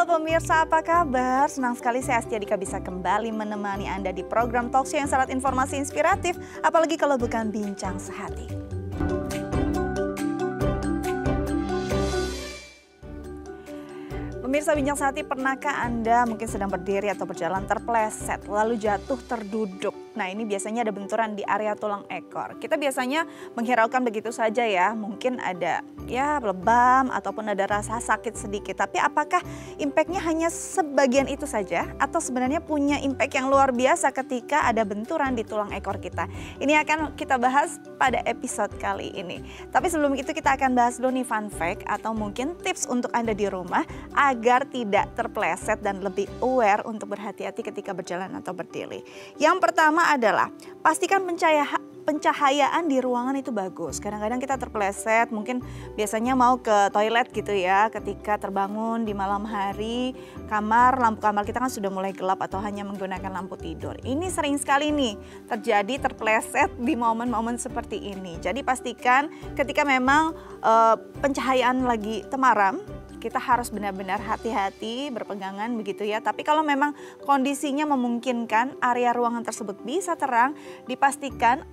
pemirsa, apa kabar? Senang sekali saya Astia Dika bisa kembali menemani Anda di program talkshow yang syarat informasi inspiratif, apalagi kalau bukan bincang sehati. Pemirsa Bincang Sehati, pernahkah Anda mungkin sedang berdiri atau berjalan terpleset lalu jatuh terduduk? Nah, ini biasanya ada benturan di area tulang ekor. Kita biasanya menghiraukan begitu saja ya, mungkin ada lebam ataupun ada rasa sakit sedikit. Tapi apakah impactnya hanya sebagian itu saja atau sebenarnya punya impact yang luar biasa ketika ada benturan di tulang ekor kita? Ini akan kita bahas pada episode kali ini. Tapi sebelum itu kita akan bahas dulu nih fun fact atau mungkin tips untuk Anda di rumah agar tidak terpleset dan lebih aware untuk berhati-hati ketika berjalan atau berdiri. Yang pertama adalah pastikan pencahayaan di ruangan itu bagus. Kadang-kadang kita terpleset, mungkin biasanya mau ke toilet gitu ya, ketika terbangun di malam hari, lampu kamar kita kan sudah mulai gelap atau hanya menggunakan lampu tidur. Ini sering sekali nih terjadi terpleset di momen-momen seperti ini. Jadi pastikan ketika memang pencahayaan lagi temaram, kita harus benar-benar hati-hati berpegangan begitu ya. Tapi kalau memang kondisinya memungkinkan area ruangan tersebut bisa terang, dipastikan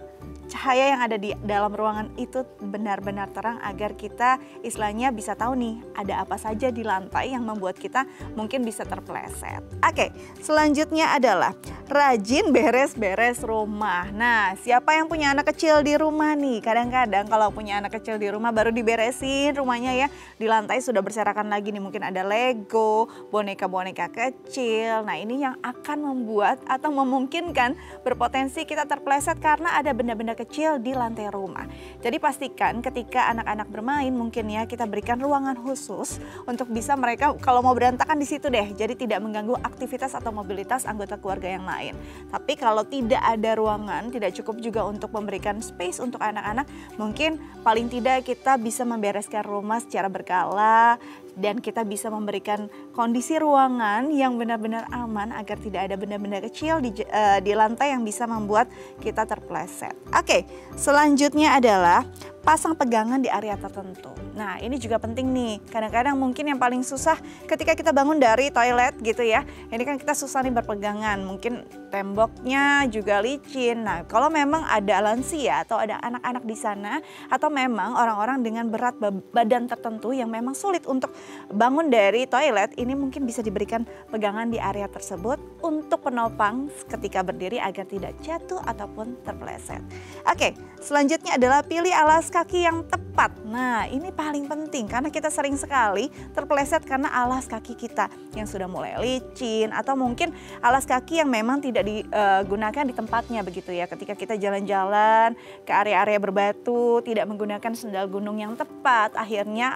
cahaya yang ada di dalam ruangan itu benar-benar terang agar kita istilahnya bisa tahu nih ada apa saja di lantai yang membuat kita mungkin bisa terpleset. Oke, selanjutnya adalah rajin beres-beres rumah. Nah, siapa yang punya anak kecil di rumah nih? Kadang-kadang kalau punya anak kecil di rumah baru diberesin rumahnya ya, di lantai sudah berserakan lagi nih, mungkin ada Lego, boneka-boneka kecil. Nah, ini yang akan membuat atau memungkinkan berpotensi kita terpleset karena ada benda-benda kecil di lantai rumah. Jadi pastikan ketika anak-anak bermain mungkin ya kita berikan ruangan khusus untuk bisa mereka kalau mau berantakan di situ deh. Jadi tidak mengganggu aktivitas atau mobilitas anggota keluarga yang lain. Tapi kalau tidak ada ruangan, tidak cukup juga untuk memberikan space untuk anak-anak, mungkin paling tidak kita bisa membereskan rumah secara berkala dan kita bisa memberikan kondisi ruangan yang benar-benar aman agar tidak ada benda-benda kecil di lantai yang bisa membuat kita terpleset. Oke, selanjutnya adalah pasang pegangan di area tertentu. Nah, ini juga penting nih. Kadang-kadang mungkin yang paling susah ketika kita bangun dari toilet gitu ya. Ini kan kita susah nih berpegangan. Mungkin temboknya juga licin. Nah, kalau memang ada lansia atau ada anak-anak di sana atau memang orang-orang dengan berat badan tertentu yang memang sulit untuk bangun dari toilet, ini mungkin bisa diberikan pegangan di area tersebut untuk penopang ketika berdiri agar tidak jatuh ataupun terpleset. Oke, selanjutnya adalah pilih alas kaki yang tepat. Nah, ini paling penting karena kita sering sekali terpleset karena alas kaki kita yang sudah mulai licin atau mungkin alas kaki yang memang tidak digunakan di tempatnya begitu ya. Ketika kita jalan-jalan ke area-area berbatu, tidak menggunakan sendal gunung yang tepat, akhirnya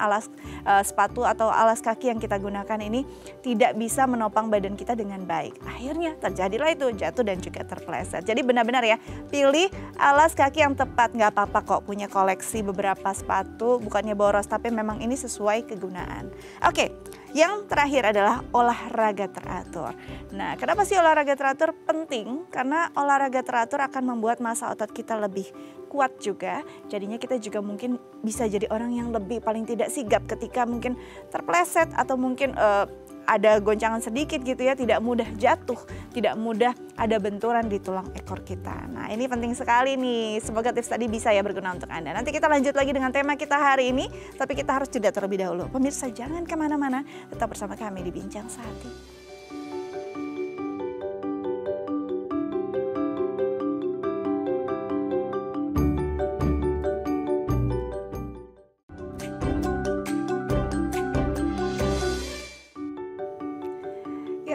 sepatu atau alas kaki yang kita gunakan ini tidak bisa menopang badan kita dengan baik. Akhirnya terjadilah itu jatuh dan juga terpleset. Jadi benar-benar ya, pilih alas kaki yang tepat. Nggak apa-apa kok punya koleksi beberapa sepatu, bukannya boros, tapi memang ini sesuai kegunaan. Oke, yang terakhir adalah olahraga teratur. Nah, kenapa sih olahraga teratur penting? Karena olahraga teratur akan membuat massa otot kita lebih kuat juga. Jadinya kita juga mungkin bisa jadi orang yang lebih paling tidak sigap ketika mungkin terpleset atau mungkin ada goncangan sedikit gitu ya, tidak mudah jatuh, tidak mudah ada benturan di tulang ekor kita. Nah, ini penting sekali nih. Semoga tips tadi bisa ya berguna untuk Anda. Nanti kita lanjut lagi dengan tema kita hari ini, tapi kita harus jeda terlebih dahulu. Pemirsa jangan kemana-mana, tetap bersama kami di Bincang Sehati.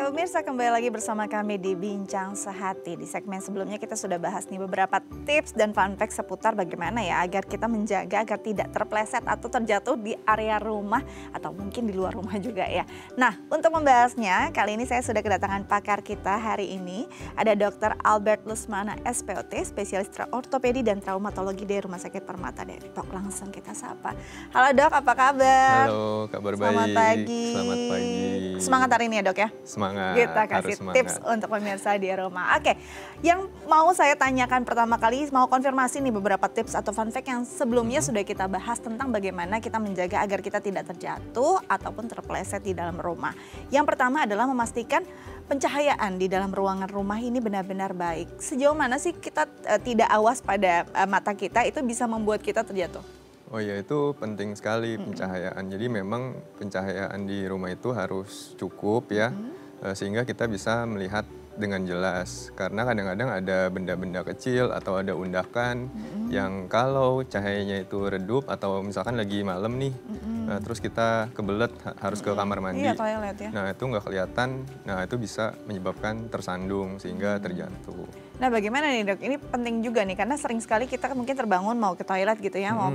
Pemirsa, kembali lagi bersama kami di Bincang Sehati. Di segmen sebelumnya kita sudah bahas nih beberapa tips dan fun fact seputar bagaimana ya agar kita menjaga agar tidak terpleset atau terjatuh di area rumah atau mungkin di luar rumah juga ya. Nah, untuk membahasnya kali ini saya sudah kedatangan pakar kita hari ini. Ada Dr. Albert Lusmana SPOT, spesialis ortopedi dan traumatologi dari Rumah Sakit Permata Depok. Langsung kita sapa. Halo Dok, apa kabar? Halo, kabar baik. Selamat pagi. Selamat pagi. Semangat hari ini ya Dok ya? Semangat. Kita kasih tips untuk pemirsa di rumah. Oke, yang mau saya tanyakan pertama kali, mau konfirmasi nih beberapa tips atau fun fact yang sebelumnya sudah kita bahas tentang bagaimana kita menjaga agar kita tidak terjatuh ataupun terpeleset di dalam rumah. Yang pertama adalah memastikan pencahayaan di dalam ruangan rumah ini benar-benar baik. Sejauh mana sih kita tidak awas pada mata kita itu bisa membuat kita terjatuh? Oh ya, itu penting sekali pencahayaan. Jadi memang pencahayaan di rumah itu harus cukup ya, sehingga kita bisa melihat dengan jelas. Karena kadang-kadang ada benda-benda kecil atau ada undakan yang kalau cahayanya itu redup atau misalkan lagi malam nih, terus kita kebelet harus ke kamar mandi. Iya, toilet ya. Nah itu nggak kelihatan, nah itu bisa menyebabkan tersandung sehingga terjatuh. Nah bagaimana nih dok, ini penting juga nih karena sering sekali kita mungkin terbangun mau ke toilet gitu ya, mau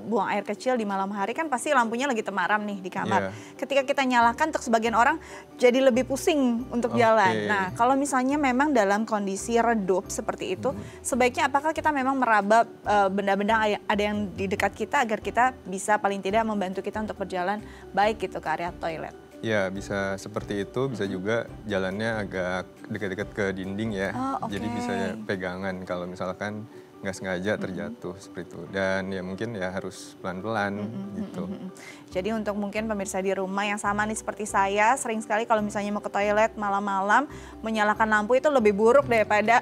buang air kecil di malam hari kan pasti lampunya lagi temaram nih di kamar. Ketika kita nyalakan untuk sebagian orang jadi lebih pusing untuk jalan. Nah kalau misalnya memang dalam kondisi redup seperti itu, sebaiknya apakah kita memang meraba benda-benda ada yang di dekat kita agar kita bisa paling tidak membantu kita untuk berjalan baik gitu ke area toilet? Ya bisa seperti itu, bisa juga jalannya agak dekat-dekat ke dinding ya. Jadi bisa pegangan kalau misalkan nggak sengaja terjatuh seperti itu. Dan ya mungkin ya harus pelan-pelan gitu. Jadi untuk mungkin pemirsa di rumah yang sama nih seperti saya, sering sekali kalau misalnya mau ke toilet malam-malam menyalakan lampu itu lebih buruk daripada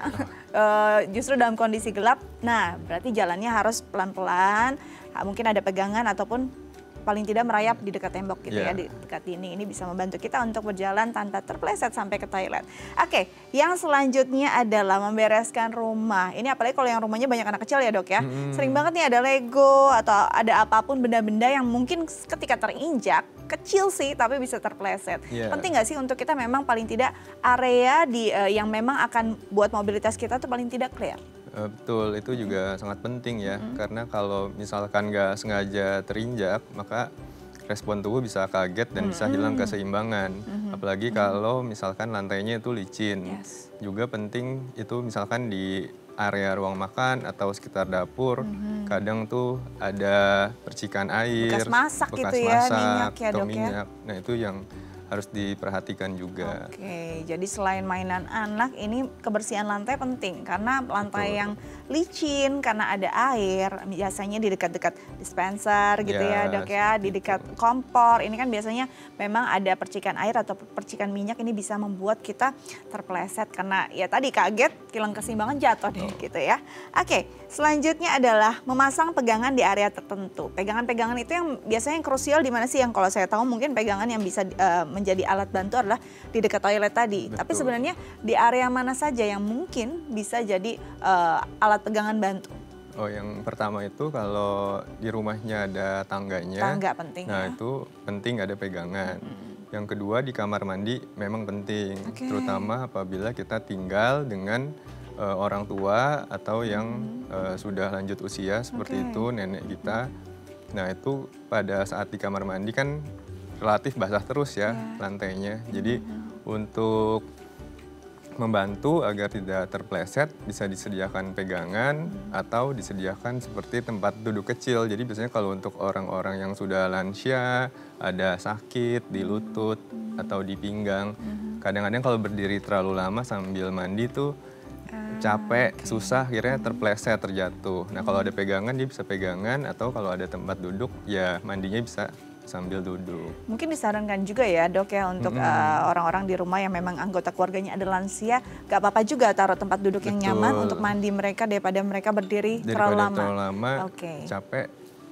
justru dalam kondisi gelap. Nah berarti jalannya harus pelan-pelan, mungkin ada pegangan ataupun paling tidak merayap di dekat tembok gitu ya, di dekat dinding. Ini bisa membantu kita untuk berjalan tanpa terpeleset sampai ke toilet. Oke, yang selanjutnya adalah membereskan rumah. Ini apalagi kalau yang rumahnya banyak anak kecil ya dok ya. Sering banget nih ada Lego atau ada apapun benda-benda yang mungkin ketika terinjak, kecil sih tapi bisa terpeleset. Penting nggak sih untuk kita memang paling tidak area yang memang akan buat mobilitas kita tuh paling tidak clear? Betul, itu juga sangat penting ya, karena kalau misalkan nggak sengaja terinjak, maka respon tubuh bisa kaget dan bisa hilang keseimbangan. Apalagi kalau misalkan lantainya itu licin. Juga penting itu misalkan di area ruang makan atau sekitar dapur, kadang tuh ada percikan air, bekas masak gitu ya, minyak ya atau dok ya. minyak. Nah itu yang harus diperhatikan juga. Oke, jadi selain mainan anak, ini kebersihan lantai penting karena lantai yang licin karena ada air, biasanya di dekat-dekat dispenser gitu ya dok ya, di dekat kompor. Ini kan biasanya memang ada percikan air atau percikan minyak, ini bisa membuat kita terpeleset karena ya tadi kaget, hilang keseimbangan, jatuh deh gitu ya. Oke, selanjutnya adalah memasang pegangan di area tertentu. Pegangan-pegangan itu yang biasanya yang krusial di mana sih? Yang kalau saya tahu mungkin pegangan yang bisa menjadi alat bantu adalah di dekat toilet tadi. Tapi sebenarnya di area mana saja yang mungkin bisa jadi alat pegangan bantu? Oh, yang pertama itu kalau di rumahnya ada tangganya. Tangga penting. Nah, itu penting ada pegangan. Yang kedua di kamar mandi memang penting, terutama apabila kita tinggal dengan orang tua atau yang sudah lanjut usia seperti itu, nenek kita. Nah, itu pada saat di kamar mandi kan relatif basah terus ya lantainya. Jadi untuk membantu agar tidak terpeleset bisa disediakan pegangan atau disediakan seperti tempat duduk kecil. Jadi biasanya kalau untuk orang-orang yang sudah lansia, ada sakit di lutut atau di pinggang, kadang-kadang kalau berdiri terlalu lama sambil mandi tuh capek, susah, akhirnya terpeleset, terjatuh. Nah kalau ada pegangan dia bisa pegangan, atau kalau ada tempat duduk ya mandinya bisa sambil duduk. Mungkin disarankan juga ya dok ya untuk orang-orang di rumah yang memang anggota keluarganya ada lansia, gak apa-apa juga taruh tempat duduk yang nyaman untuk mandi mereka daripada mereka berdiri terlalu lama. Capek,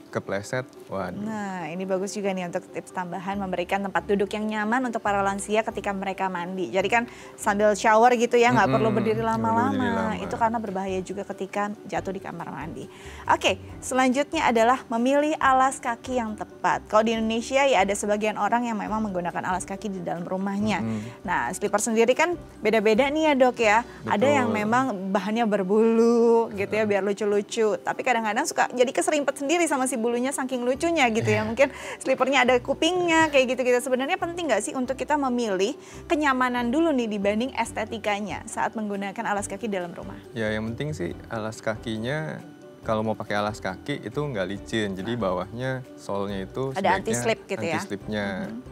kepleset, waduh. Nah ini bagus juga nih untuk tips tambahan, memberikan tempat duduk yang nyaman untuk para lansia ketika mereka mandi. Jadi kan sambil shower gitu ya, nggak perlu berdiri lama-lama. Itu karena berbahaya juga ketika jatuh di kamar mandi. Oke, selanjutnya adalah memilih alas kaki yang tepat. Kalau di Indonesia ya ada sebagian orang yang memang menggunakan alas kaki di dalam rumahnya. Nah slipper sendiri kan beda-beda nih ya dok ya. Ada yang memang bahannya berbulu gitu ya biar lucu-lucu. Tapi kadang-kadang suka jadi keserimpet sendiri sama si bulunya saking lucunya gitu ya. Mungkin slipernya ada kupingnya kayak gitu-gitu. Sebenarnya penting nggak sih untuk kita memilih kenyamanan dulu nih dibanding estetikanya saat menggunakan alas kaki dalam rumah? Ya yang penting sih alas kakinya, kalau mau pakai alas kaki itu nggak licin. Jadi bawahnya solnya itu ada anti-slip gitu ya? Anti-slipnya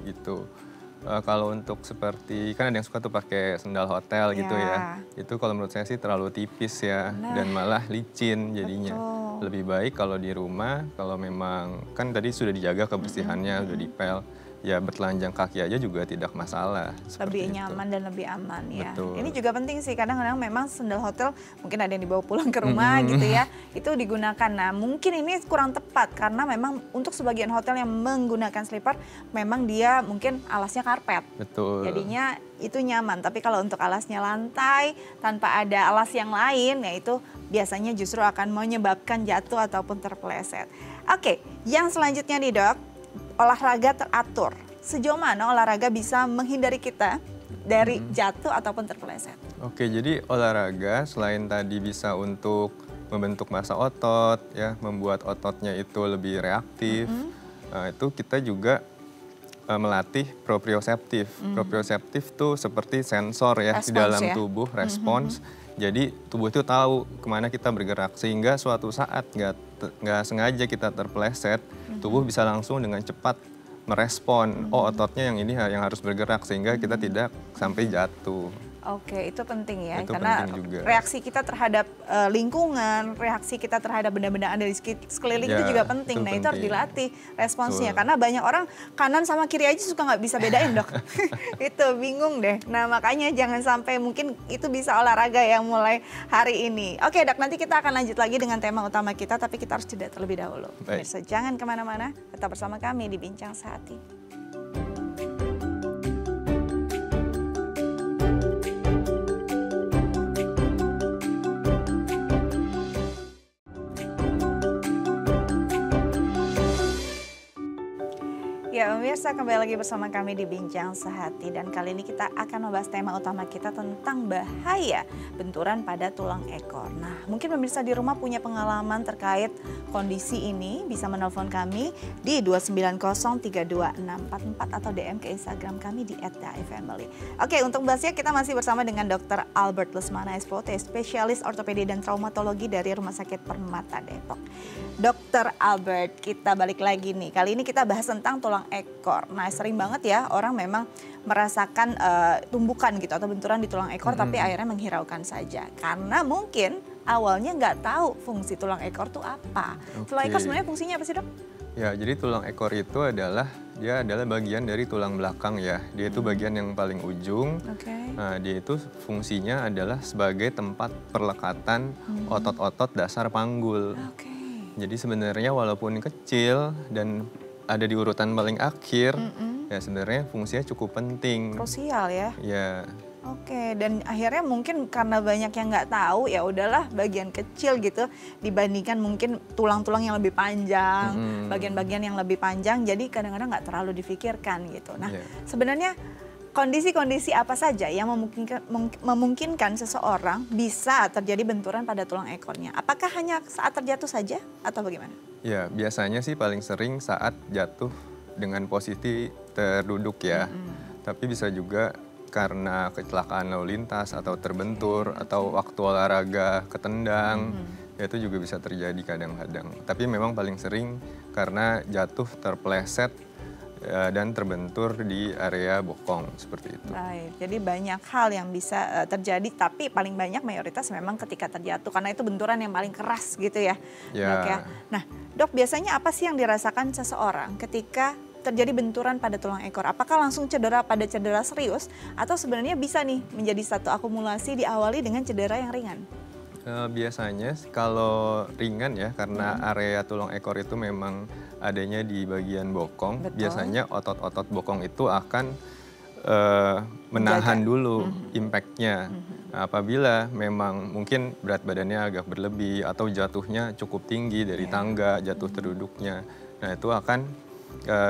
gitu. Kalau untuk seperti, kan ada yang suka tuh pakai sendal hotel gitu ya. Itu kalau menurut saya sih terlalu tipis ya, dan malah licin jadinya. Betul. Lebih baik kalau di rumah, kalau memang kan tadi sudah dijaga kebersihannya, sudah dipel, ya bertelanjang kaki aja juga tidak masalah. Lebih nyaman dan lebih aman ya. Betul. Ini juga penting sih, kadang-kadang memang sendal hotel mungkin ada yang dibawa pulang ke rumah gitu ya, itu digunakan. Nah mungkin ini kurang tepat karena memang untuk sebagian hotel yang menggunakan slipper, memang dia mungkin alasnya karpet. Betul. Jadinya itu nyaman, tapi kalau untuk alasnya lantai tanpa ada alas yang lain, ya itu biasanya justru akan menyebabkan jatuh ataupun terpeleset. Oke, yang selanjutnya nih Dok, olahraga teratur. Sejauh mana olahraga bisa menghindari kita dari jatuh ataupun terpeleset? Oke, jadi olahraga selain tadi bisa untuk membentuk massa otot, ya, membuat ototnya itu lebih reaktif, itu kita juga melatih proprioseptif. Proprioseptif tuh seperti sensor ya di dalam tubuh, respons. Jadi tubuh itu tahu kemana kita bergerak, sehingga suatu saat nggak sengaja kita terpeleset, tubuh bisa langsung dengan cepat merespon, oh ototnya yang ini yang harus bergerak, sehingga kita tidak sampai jatuh. Oke, itu penting ya, itu karena penting juga. Reaksi kita terhadap lingkungan, reaksi kita terhadap benda-benda ada di sekeliling itu juga penting. Nah itu harus dilatih responsnya, karena banyak orang kanan sama kiri aja suka nggak bisa bedain Dok. Itu bingung deh. Nah makanya jangan sampai, mungkin itu bisa olahraga yang mulai hari ini. Oke Dok, nanti kita akan lanjut lagi dengan tema utama kita, tapi kita harus jeda terlebih dahulu. Pemirsa jangan kemana-mana, tetap bersama kami di Bincang Sehati. Ya pemirsa, kembali lagi bersama kami di Bincang Sehati, dan kali ini kita akan membahas tema utama kita tentang bahaya benturan pada tulang ekor. Nah mungkin pemirsa di rumah punya pengalaman terkait kondisi ini, bisa menelpon kami di 2903244 atau DM ke Instagram kami di @daifamily. Oke, untuk bahasnya kita masih bersama dengan Dr. Albert Lesmana SPOT, spesialis ortopedi dan traumatologi dari Rumah Sakit Permata Depok. Dr. Albert, kita balik lagi nih, kali ini kita bahas tentang tulang ekor. Nah sering banget ya orang memang merasakan tumbukan gitu atau benturan di tulang ekor, tapi akhirnya menghiraukan saja karena mungkin awalnya nggak tahu fungsi tulang ekor tuh apa. Tulang ekor sebenarnya fungsinya apa sih Dok? Ya, jadi tulang ekor itu adalah bagian dari tulang belakang ya. Dia itu bagian yang paling ujung. Nah, dia itu fungsinya adalah sebagai tempat perlekatan otot-otot dasar panggul. Jadi sebenarnya walaupun kecil dan ada di urutan paling akhir, ya sebenarnya fungsinya cukup penting. Krusial ya? Ya. Oke, dan akhirnya mungkin karena banyak yang nggak tahu, ya udahlah bagian kecil gitu dibandingkan mungkin tulang-tulang yang lebih panjang, bagian-bagian yang lebih panjang, jadi kadang-kadang nggak terlalu difikirkan gitu. Nah, sebenarnya kondisi-kondisi apa saja yang memungkinkan seseorang bisa terjadi benturan pada tulang ekornya? Apakah hanya saat terjatuh saja atau bagaimana? Ya, biasanya sih paling sering saat jatuh dengan posisi terduduk ya. Tapi bisa juga karena kecelakaan lalu lintas atau terbentur atau waktu olahraga ketendang, ya itu juga bisa terjadi kadang-kadang. Tapi memang paling sering karena jatuh terpeleset dan terbentur di area bokong seperti itu. Baik, jadi banyak hal yang bisa terjadi, tapi paling banyak mayoritas memang ketika terjatuh karena itu benturan yang paling keras gitu ya, Dok ya. Nah, Dok, biasanya apa sih yang dirasakan seseorang ketika terjadi benturan pada tulang ekor? Apakah langsung cedera pada cedera serius atau sebenarnya bisa nih menjadi satu akumulasi diawali dengan cedera yang ringan? Biasanya kalau ringan ya, karena area tulang ekor itu memang adanya di bagian bokong. Biasanya otot-otot bokong itu akan menahan dulu impact-nya. Nah, apabila memang mungkin berat badannya agak berlebih atau jatuhnya cukup tinggi dari tangga, jatuh terduduknya, nah itu akan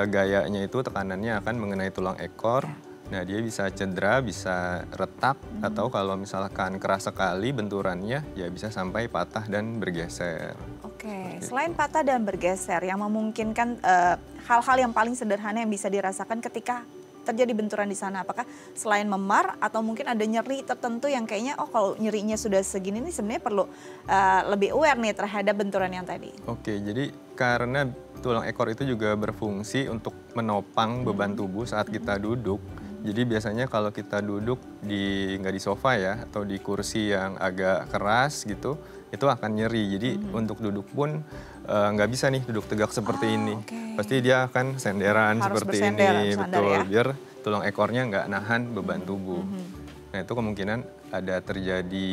gayanya itu tekanannya akan mengenai tulang ekor. Nah dia bisa cedera, bisa retak, atau kalau misalkan keras sekali benturannya ya bisa sampai patah dan bergeser. Oke, selain patah dan bergeser yang memungkinkan hal-hal yang paling sederhana yang bisa dirasakan ketika terjadi benturan di sana, apakah selain memar atau mungkin ada nyeri tertentu yang kayaknya kalau nyerinya sudah segini nih sebenarnya perlu lebih aware nih terhadap benturan yang tadi? Oke, jadi karena tulang ekor itu juga berfungsi untuk menopang beban tubuh saat kita duduk. Jadi biasanya kalau kita duduk nggak di sofa ya, atau di kursi yang agak keras gitu, itu akan nyeri. Jadi untuk duduk pun nggak bisa nih duduk tegak seperti ini. Pasti dia akan senderan Harus seperti bersender, ini, bersandar betul. ya. Biar tulang ekornya nggak nahan beban tubuh. Nah itu kemungkinan ada terjadi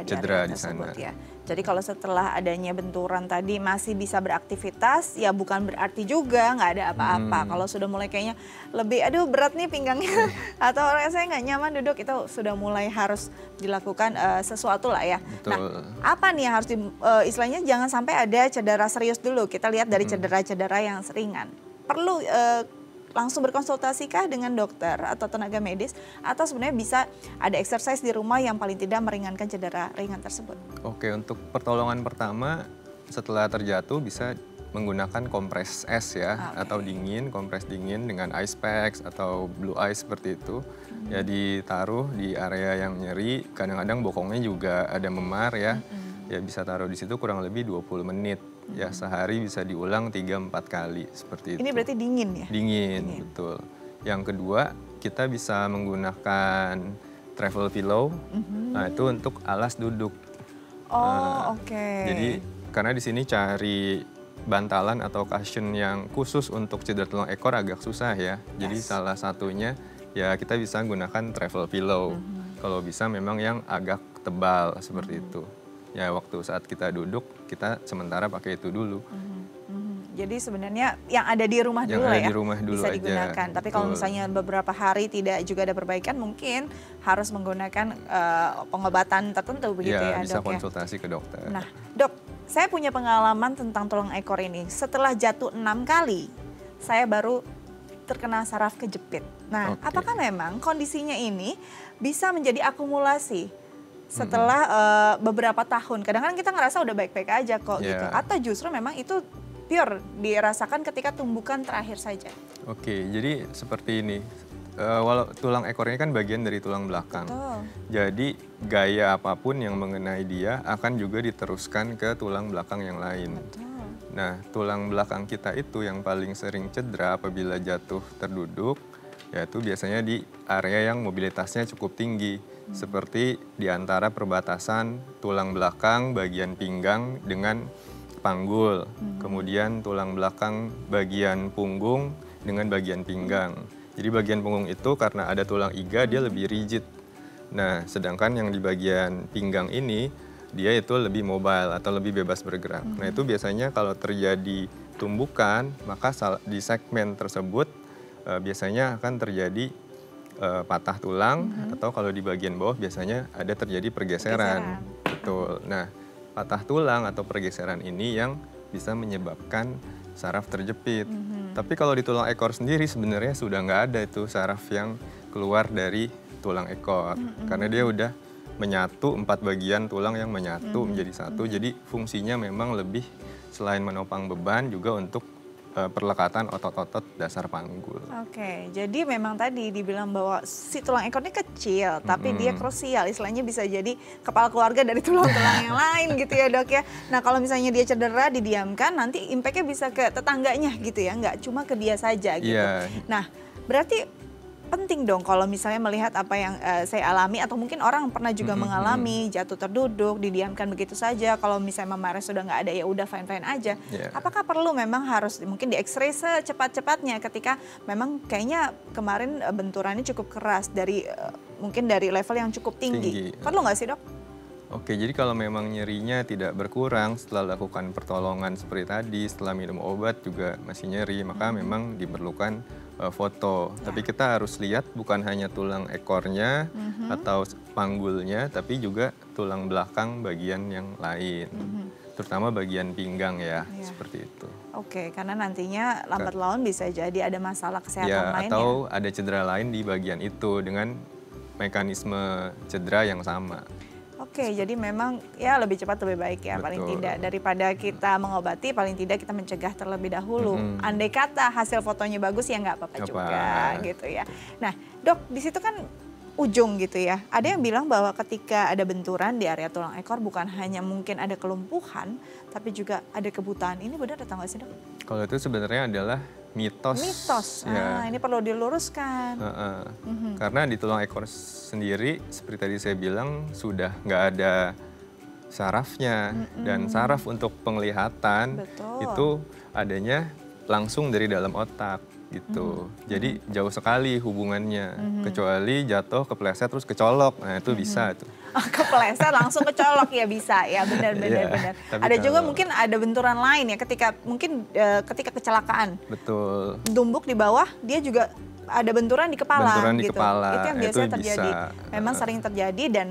cedera di tersebut sana. ya. Jadi kalau setelah adanya benturan tadi masih bisa beraktivitas, ya bukan berarti juga nggak ada apa-apa. Kalau sudah mulai kayaknya lebih, aduh berat nih pinggangnya, atau saya nggak nyaman duduk, itu sudah mulai harus dilakukan sesuatu lah ya. Betul. Nah, apa nih yang harus istilahnya jangan sampai ada cedera serius dulu. Kita lihat dari cedera-cedera yang ringan. Perlu langsung berkonsultasikah dengan dokter atau tenaga medis, atau sebenarnya bisa ada exercise di rumah yang paling tidak meringankan cedera ringan tersebut? Oke, untuk pertolongan pertama setelah terjatuh bisa menggunakan kompres es ya, atau kompres dingin dengan ice packs atau blue ice seperti itu. Ya ditaruh di area yang nyeri, kadang-kadang bokongnya juga ada memar ya. Ya bisa taruh di situ kurang lebih 20 menit. Ya sehari bisa diulang 3-4 kali seperti itu. Ini berarti dingin ya? Dingin, betul. Yang kedua, kita bisa menggunakan travel pillow. Nah, itu untuk alas duduk. Jadi karena di sini cari bantalan atau cushion yang khusus untuk cedera tulang ekor agak susah ya. Jadi salah satunya ya kita bisa gunakan travel pillow. Kalau bisa memang yang agak tebal seperti itu. Ya waktu saat kita duduk, kita sementara pakai itu dulu. Jadi sebenarnya yang ada di rumah dulu lah ya, di rumah dulu bisa aja. digunakan. Tapi kalau misalnya beberapa hari tidak juga ada perbaikan, mungkin harus menggunakan pengobatan tertentu begitu ya, bisa dok ya. konsultasi ke dokter. Nah dok, saya punya pengalaman tentang tulang ekor ini. Setelah jatuh 6 kali, saya baru terkena saraf kejepit. Nah, apakah memang kondisinya ini bisa menjadi akumulasi setelah beberapa tahun? Kadang-kadang kita ngerasa udah baik-baik aja kok gitu. Atau justru memang itu pure dirasakan ketika tumbukan terakhir saja? Oke, jadi seperti ini. Walau tulang ekornya kan bagian dari tulang belakang. Jadi gaya apapun yang mengenai dia akan juga diteruskan ke tulang belakang yang lain. Nah, tulang belakang kita itu yang paling sering cedera apabila jatuh terduduk, yaitu biasanya di area yang mobilitasnya cukup tinggi. Seperti di antara perbatasan tulang belakang bagian pinggang dengan panggul. Kemudian tulang belakang bagian punggung dengan bagian pinggang. Jadi bagian punggung itu karena ada tulang iga dia lebih rigid. Nah, sedangkan yang di bagian pinggang ini dia itu lebih mobile atau lebih bebas bergerak. Nah, itu biasanya kalau terjadi tumbukan, maka di segmen tersebut biasanya akan terjadi patah tulang, atau kalau di bagian bawah biasanya ada terjadi pergeseran. Betul. Nah, patah tulang atau pergeseran ini yang bisa menyebabkan saraf terjepit. Tapi kalau di tulang ekor sendiri sebenarnya sudah nggak ada itu saraf yang keluar dari tulang ekor. Karena dia udah menyatu, 4 bagian tulang yang menyatu menjadi satu. Jadi fungsinya memang lebih selain menopang beban juga untuk perlekatan otot-otot dasar panggul. Oke, jadi memang tadi dibilang bahwa si tulang ekor ini kecil, tapi dia krusial, istilahnya bisa jadi kepala keluarga dari tulang-tulang yang lain gitu ya dok ya. Nah kalau misalnya dia cedera, didiamkan, nanti impact-nya bisa ke tetangganya gitu ya, nggak cuma ke dia saja gitu. Nah berarti penting dong kalau misalnya melihat apa yang saya alami, atau mungkin orang pernah juga mengalami jatuh terduduk, didiamkan begitu saja. Kalau misalnya memarah sudah nggak ada, ya udah fine-fine aja. Apakah perlu memang harus mungkin di X-ray secepat-cepatnya ketika memang kayaknya kemarin benturannya cukup keras dari mungkin dari level yang cukup tinggi. Perlu nggak sih dok? Oke, jadi kalau memang nyerinya tidak berkurang setelah lakukan pertolongan seperti tadi, setelah minum obat juga masih nyeri, maka memang diperlukan foto. Tapi kita harus lihat bukan hanya tulang ekornya atau panggulnya, tapi juga tulang belakang bagian yang lain. Terutama bagian pinggang ya, seperti itu. Oke, karena nantinya lambat laun bisa jadi ada masalah kesehatan lain atau ada cedera lain di bagian itu dengan mekanisme cedera yang sama. Oke, jadi memang ya lebih cepat lebih baik ya. Paling tidak daripada kita mengobati, paling tidak kita mencegah terlebih dahulu. Andai kata hasil fotonya bagus ya nggak apa-apa juga gitu ya. Nah dok, di situ kan ujung gitu ya. Ada yang bilang bahwa ketika ada benturan di area tulang ekor bukan hanya mungkin ada kelumpuhan, tapi juga ada kebutaan. Ini benar atau nggak sih, Dok? Kalau itu sebenarnya adalah mitos. Mitos. Ya. Ini perlu diluruskan. Karena di tulang ekor sendiri, seperti tadi saya bilang, sudah nggak ada sarafnya. Dan saraf untuk penglihatan itu adanya langsung dari dalam otak gitu. Jadi jauh sekali hubungannya. Kecuali jatuh, kepleset, terus kecolok. Nah itu bisa tuh. Kepleset langsung kecolok ya bisa ya, benar. Ada juga mungkin ada benturan lain ya ketika mungkin ketika kecelakaan. Betul. Tumbuk di bawah, dia juga ada benturan di kepala. Benturan di gitu. kepala. Itu yang biasanya itu terjadi. Bisa. Memang sering terjadi dan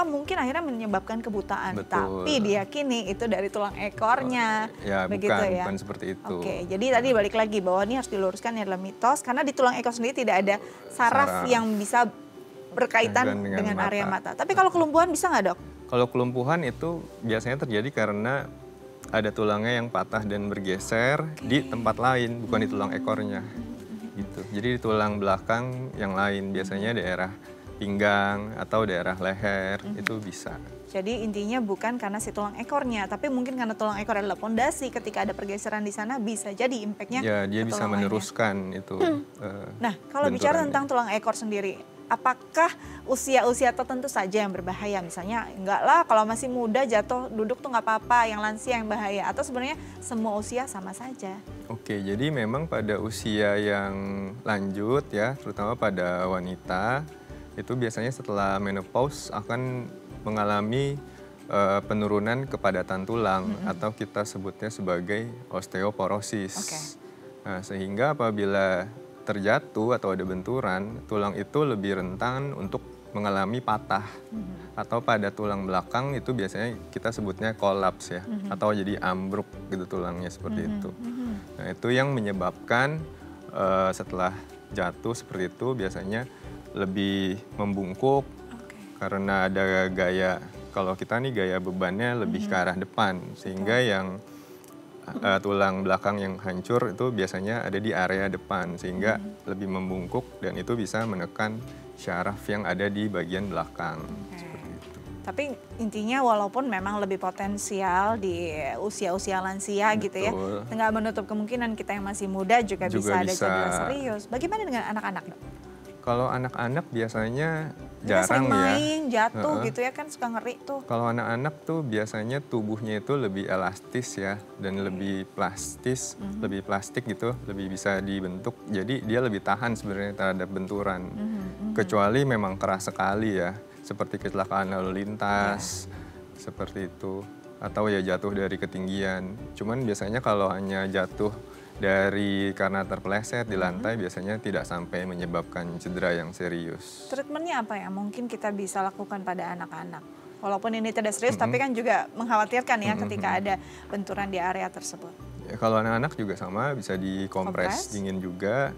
mungkin akhirnya menyebabkan kebutaan. Betul. Tapi diyakini itu dari tulang ekornya. Ya, begitu bukan seperti itu. Oke, jadi tadi balik lagi bahwa ini harus diluruskan, ini adalah mitos karena di tulang ekor sendiri tidak ada saraf yang bisa berkaitan dengan area mata. Tapi kalau kelumpuhan bisa nggak, Dok? Kalau kelumpuhan itu biasanya terjadi karena ada tulangnya yang patah dan bergeser di tempat lain, bukan di tulang ekornya. Gitu. Jadi di tulang belakang yang lain, biasanya daerah pinggang atau daerah leher, itu bisa. Jadi intinya bukan karena si tulang ekornya, tapi mungkin karena tulang ekor adalah pondasi, ketika ada pergeseran di sana bisa jadi impactnya. Ya, dia bisa meneruskan itu. Nah, kalau bicara tentang tulang ekor sendiri, apakah usia-usia tertentu saja yang berbahaya? Misalnya, enggak lah kalau masih muda jatuh duduk tuh nggak apa-apa, yang lansia yang bahaya. Atau sebenarnya semua usia sama saja? Oke, jadi memang pada usia yang lanjut ya, terutama pada wanita, itu biasanya setelah menopause akan mengalami penurunan kepadatan tulang atau kita sebutnya sebagai osteoporosis. Nah, sehingga apabila terjatuh atau ada benturan, tulang itu lebih rentan untuk mengalami patah. Atau pada tulang belakang itu biasanya kita sebutnya kolaps ya, atau jadi ambruk gitu tulangnya seperti itu. Nah, itu yang menyebabkan setelah jatuh seperti itu biasanya lebih membungkuk karena ada gaya, kalau kita nih gaya bebannya lebih ke arah depan, sehingga yang tulang belakang yang hancur itu biasanya ada di area depan, sehingga lebih membungkuk dan itu bisa menekan syaraf yang ada di bagian belakang. Seperti itu. Tapi intinya walaupun memang lebih potensial di usia-usia lansia gitu ya, nggak menutup kemungkinan kita yang masih muda juga bisa ada cedera serius. Bagaimana dengan anak-anak, Dok? Kalau anak-anak biasanya sering jarang main, jatuh gitu ya kan suka ngeri tuh. Kalau anak-anak tuh biasanya tubuhnya itu lebih elastis ya dan lebih plastis, lebih plastik gitu, lebih bisa dibentuk. Jadi dia lebih tahan sebenarnya terhadap benturan. Kecuali memang keras sekali ya, seperti kecelakaan lalu lintas, seperti itu. Atau ya jatuh dari ketinggian. Cuman biasanya kalau hanya jatuh karena terpeleset di lantai biasanya tidak sampai menyebabkan cedera yang serius. Treatmentnya apa ya mungkin kita bisa lakukan pada anak-anak? Walaupun ini tidak serius tapi kan juga mengkhawatirkan ya ketika ada benturan di area tersebut. Ya, kalau anak-anak juga sama bisa dikompres dingin juga.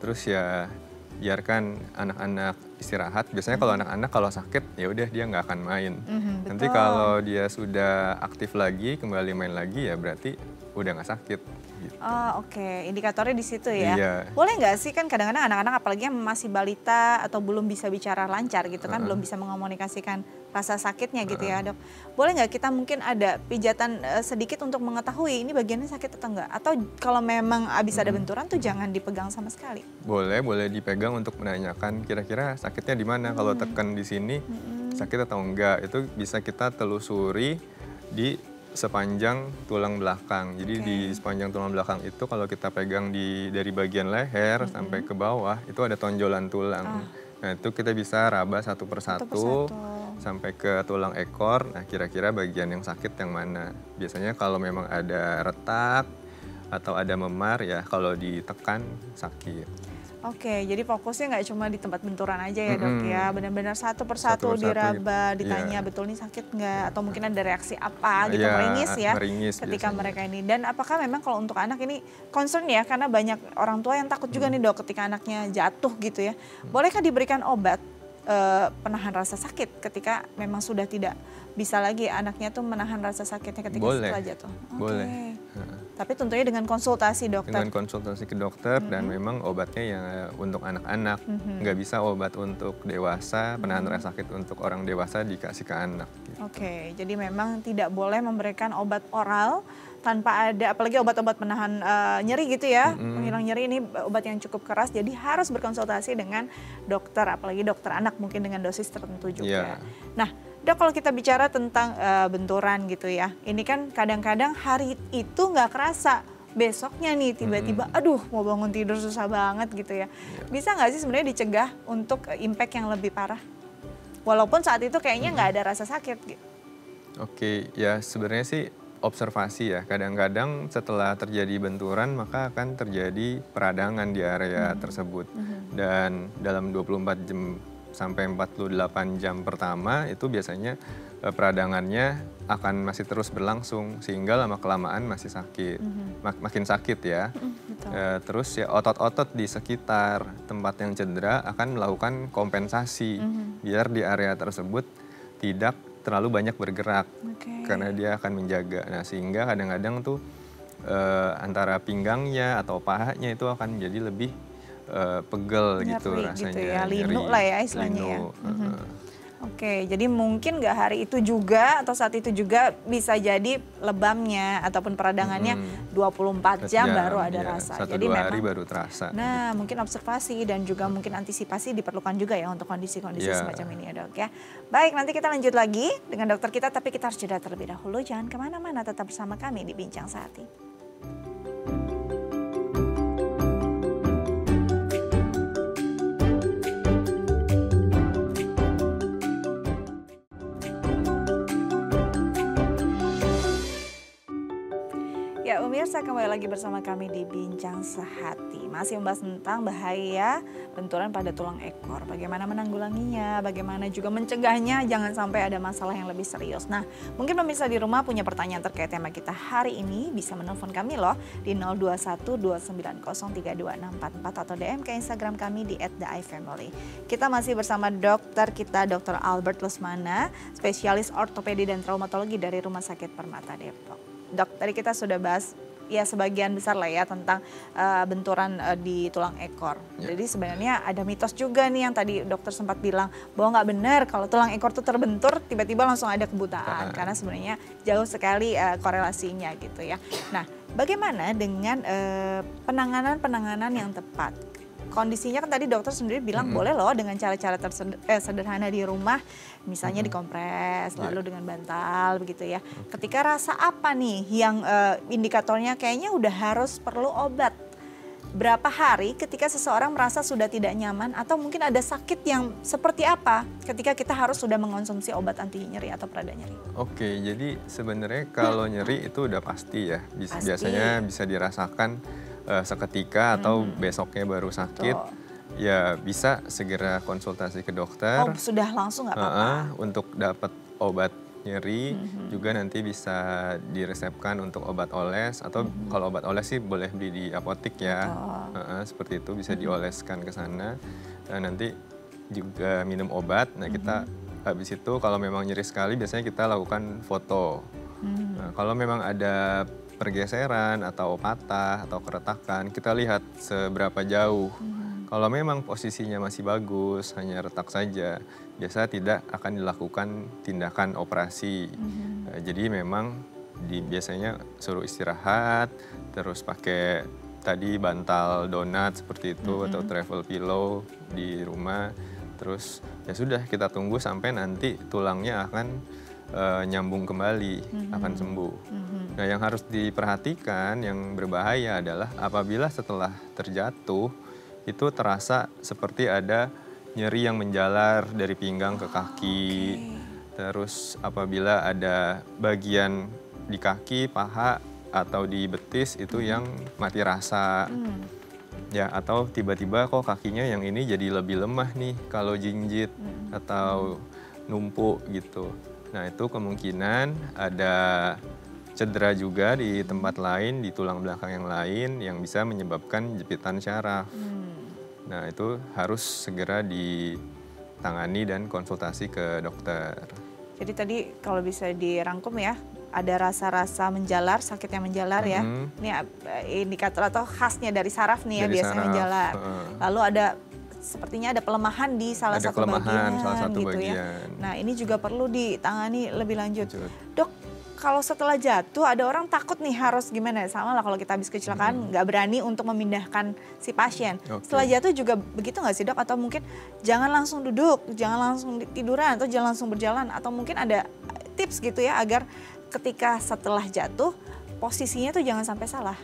Terus ya biarkan anak-anak istirahat. Biasanya kalau anak-anak kalau sakit ya udah dia nggak akan main. Nanti kalau dia sudah aktif lagi kembali main lagi ya berarti udah nggak sakit. Gitu. Oh oke, indikatornya di situ ya. Iya. Boleh nggak sih kan kadang-kadang anak-anak apalagi yang masih balita atau belum bisa bicara lancar gitu kan, belum bisa mengomunikasikan rasa sakitnya gitu ya, Dok. Boleh nggak kita mungkin ada pijatan sedikit untuk mengetahui ini bagiannya sakit atau enggak? Atau kalau memang habis ada benturan tuh jangan dipegang sama sekali? Boleh dipegang untuk menanyakan kira-kira sakitnya di mana. Kalau tekan di sini sakit atau enggak, itu bisa kita telusuri di sepanjang tulang belakang. Jadi di sepanjang tulang belakang itu kalau kita pegang dari bagian leher sampai ke bawah itu ada tonjolan tulang. Nah itu kita bisa raba satu persatu sampai ke tulang ekor. Nah kira-kira bagian yang sakit yang mana. Biasanya kalau memang ada retak atau ada memar ya kalau ditekan sakit. Oke, jadi fokusnya nggak cuma di tempat benturan aja ya, Dok ya, benar-benar satu persatu diraba, ditanya betul nih sakit nggak, atau mungkin ada reaksi apa gitu, meringis ya ketika biasanya mereka ini. Dan apakah memang kalau untuk anak ini concern ya, karena banyak orang tua yang takut juga nih, Dok, ketika anaknya jatuh gitu ya. Bolehkah diberikan obat penahan rasa sakit ketika memang sudah tidak bisa lagi anaknya tuh menahan rasa sakitnya ketika setelah jatuh? Boleh. Tapi tentunya dengan konsultasi dokter. Dengan konsultasi ke dokter dan memang obatnya ya untuk anak-anak. Nggak bisa obat untuk dewasa, penanganan rasa sakit untuk orang dewasa dikasih ke anak. Gitu. Oke, jadi memang tidak boleh memberikan obat oral tanpa ada, apalagi obat-obat penahan nyeri gitu ya, penghilang nyeri ini obat yang cukup keras, jadi harus berkonsultasi dengan dokter, apalagi dokter anak mungkin dengan dosis tertentu juga. Yeah. Nah, Dok, kalau kita bicara tentang benturan gitu ya, ini kan kadang-kadang hari itu nggak kerasa, besoknya nih tiba-tiba, aduh mau bangun tidur susah banget gitu ya. Bisa nggak sih sebenarnya dicegah untuk impact yang lebih parah? Walaupun saat itu kayaknya nggak ada rasa sakit gitu. Oke, ya sebenarnya sih observasi ya. Kadang-kadang setelah terjadi benturan maka akan terjadi peradangan di area tersebut. Dan dalam 24 jam sampai 48 jam pertama itu biasanya peradangannya akan masih terus berlangsung sehingga lama-kelamaan masih sakit, makin sakit ya. Terus ya otot-otot di sekitar tempat yang cedera akan melakukan kompensasi biar di area tersebut tidak terlalu banyak bergerak karena dia akan menjaga. Nah sehingga kadang-kadang tuh antara pinggangnya atau pahanya itu akan menjadi lebih pegel nyeri gitu rasanya. Gitu ya, linu lah ya istilahnya ya. Oke, jadi mungkin nggak hari itu juga atau saat itu juga bisa jadi lebamnya ataupun peradangannya 24 jam baru ada rasa. Jadi 1-2 hari baru terasa. Nah, mungkin observasi dan juga mungkin antisipasi diperlukan juga ya untuk kondisi-kondisi semacam ini ya dok ya. Baik, nanti kita lanjut lagi dengan dokter kita, tapi kita harus jeda terlebih dahulu. Jangan kemana-mana, tetap bersama kami di Bincang Sehati. Ya, pemirsa, kembali lagi bersama kami di Bincang Sehati. Masih membahas tentang bahaya benturan pada tulang ekor. Bagaimana menanggulanginya, bagaimana juga mencegahnya jangan sampai ada masalah yang lebih serius. Nah, mungkin pemirsa di rumah punya pertanyaan terkait tema kita hari ini, bisa menelpon kami loh di 021-290-3244 atau DM ke Instagram kami di @theifamily. Kita masih bersama dokter kita, Dr. Albert Lesmana, spesialis ortopedi dan traumatologi dari Rumah Sakit Permata Depok. Dok, tadi kita sudah bahas ya sebagian besar lah ya tentang benturan di tulang ekor. Jadi sebenarnya ada mitos juga nih yang tadi dokter sempat bilang bahwa nggak benar kalau tulang ekor tuh terbentur tiba-tiba langsung ada kebutaan karena sebenarnya jauh sekali korelasinya gitu ya. Nah, bagaimana dengan penanganan yang tepat? Kondisinya kan tadi dokter sendiri bilang boleh loh dengan cara-cara sederhana di rumah, misalnya dikompres lalu dengan bantal begitu ya. Ketika rasa apa nih yang indikatornya kayaknya udah harus perlu obat? Berapa hari ketika seseorang merasa sudah tidak nyaman atau mungkin ada sakit yang seperti apa ketika kita harus sudah mengonsumsi obat anti nyeri atau pereda nyeri? Oke, jadi sebenarnya kalau nyeri itu udah pasti ya. Biasanya bisa dirasakan seketika atau besoknya baru sakit. Ya bisa segera konsultasi ke dokter. Oh, sudah langsung nggak apa-apa? Untuk dapat obat nyeri juga nanti bisa diresepkan untuk obat oles atau kalau obat oles sih boleh beli di apotik ya. Seperti itu bisa dioleskan ke sana. Nanti juga minum obat. Nah kita habis itu kalau memang nyeri sekali biasanya kita lakukan foto. Nah, kalau memang ada pergeseran atau patah atau keretakan, kita lihat seberapa jauh. Kalau memang posisinya masih bagus, hanya retak saja, biasa tidak akan dilakukan tindakan operasi. Jadi memang biasanya suruh istirahat, terus pakai tadi bantal donat seperti itu atau travel pillow di rumah. Terus ya sudah kita tunggu sampai nanti tulangnya akan nyambung kembali, akan sembuh. Nah yang harus diperhatikan yang berbahaya adalah apabila setelah terjatuh itu terasa seperti ada nyeri yang menjalar dari pinggang ke kaki. Terus apabila ada bagian di kaki, paha atau di betis itu yang mati rasa. Ya atau tiba-tiba kok kakinya yang ini jadi lebih lemah nih kalau jinjit atau numpuk gitu. Nah itu kemungkinan ada cedera juga di tempat lain, di tulang belakang yang lain yang bisa menyebabkan jepitan syaraf. Nah itu harus segera ditangani dan konsultasi ke dokter. Jadi tadi kalau bisa dirangkum ya, ada rasa-rasa menjalar, sakit yang menjalar ya. Ini indikator atau khasnya dari saraf nih ya, Dari biasanya saraf, menjalar. Lalu ada sepertinya ada pelemahan di salah Ada satu kelemahan bagian salah satu gitu ya. bagian. Nah ini juga perlu ditangani lebih lanjut. Dok, kalau setelah jatuh ada orang takut nih harus gimana? Sama lah kalau kita habis kecelakaan nggak berani untuk memindahkan si pasien. Setelah jatuh juga begitu nggak sih dok? Atau mungkin jangan langsung duduk, jangan langsung tiduran atau jangan langsung berjalan. Atau mungkin ada tips gitu ya agar ketika setelah jatuh posisinya tuh jangan sampai salah.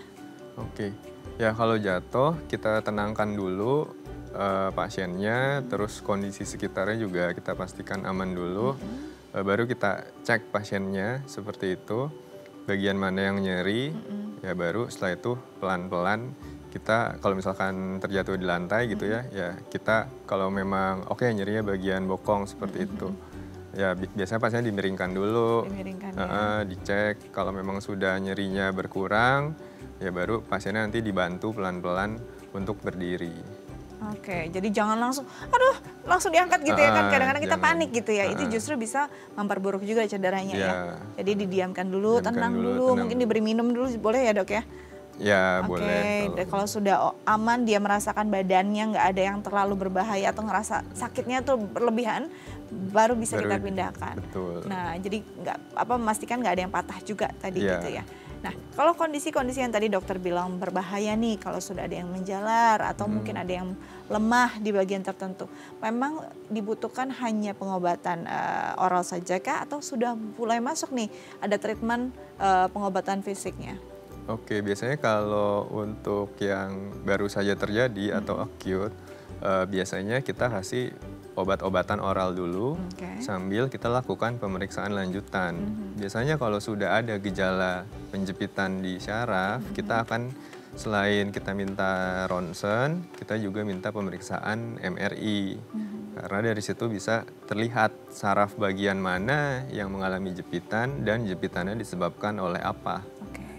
Oke, ya kalau jatuh kita tenangkan dulu pasiennya, terus kondisi sekitarnya juga kita pastikan aman dulu. Baru kita cek pasiennya seperti itu, bagian mana yang nyeri, ya baru setelah itu pelan-pelan kita kalau misalkan terjatuh di lantai gitu ya, ya kita kalau memang oke nyerinya bagian bokong seperti itu. Ya biasanya pasien dimiringkan dulu, dicek kalau memang sudah nyerinya berkurang, ya baru pasiennya nanti dibantu pelan-pelan untuk berdiri. Oke, jadi jangan langsung, aduh langsung diangkat gitu ya kan, kadang-kadang kita jangan. panik gitu ya, itu justru bisa memperburuk juga cederanya ya. Jadi didiamkan dulu, Diamkan tenang dulu, dulu, tenang mungkin dulu. diberi minum dulu boleh ya dok ya? Ya Oke, boleh. dan kalau sudah aman dia merasakan badannya nggak ada yang terlalu berbahaya atau ngerasa sakitnya tuh berlebihan, baru bisa kita pindahkan. Betul. Nah, jadi nggak memastikan nggak ada yang patah juga tadi Iya. gitu ya. Nah, kalau kondisi-kondisi yang tadi dokter bilang berbahaya nih, kalau sudah ada yang menjalar atau mungkin ada yang lemah di bagian tertentu, memang dibutuhkan hanya pengobatan oral saja kah atau sudah mulai masuk nih ada treatment pengobatan fisiknya? Oke, biasanya kalau untuk yang baru saja terjadi atau acute, biasanya kita kasih obat-obatan oral dulu sambil kita lakukan pemeriksaan lanjutan. Biasanya kalau sudah ada gejala penjepitan di syaraf, kita akan selain kita minta ronsen, kita juga minta pemeriksaan MRI. Karena dari situ bisa terlihat saraf bagian mana yang mengalami jepitan dan jepitannya disebabkan oleh apa.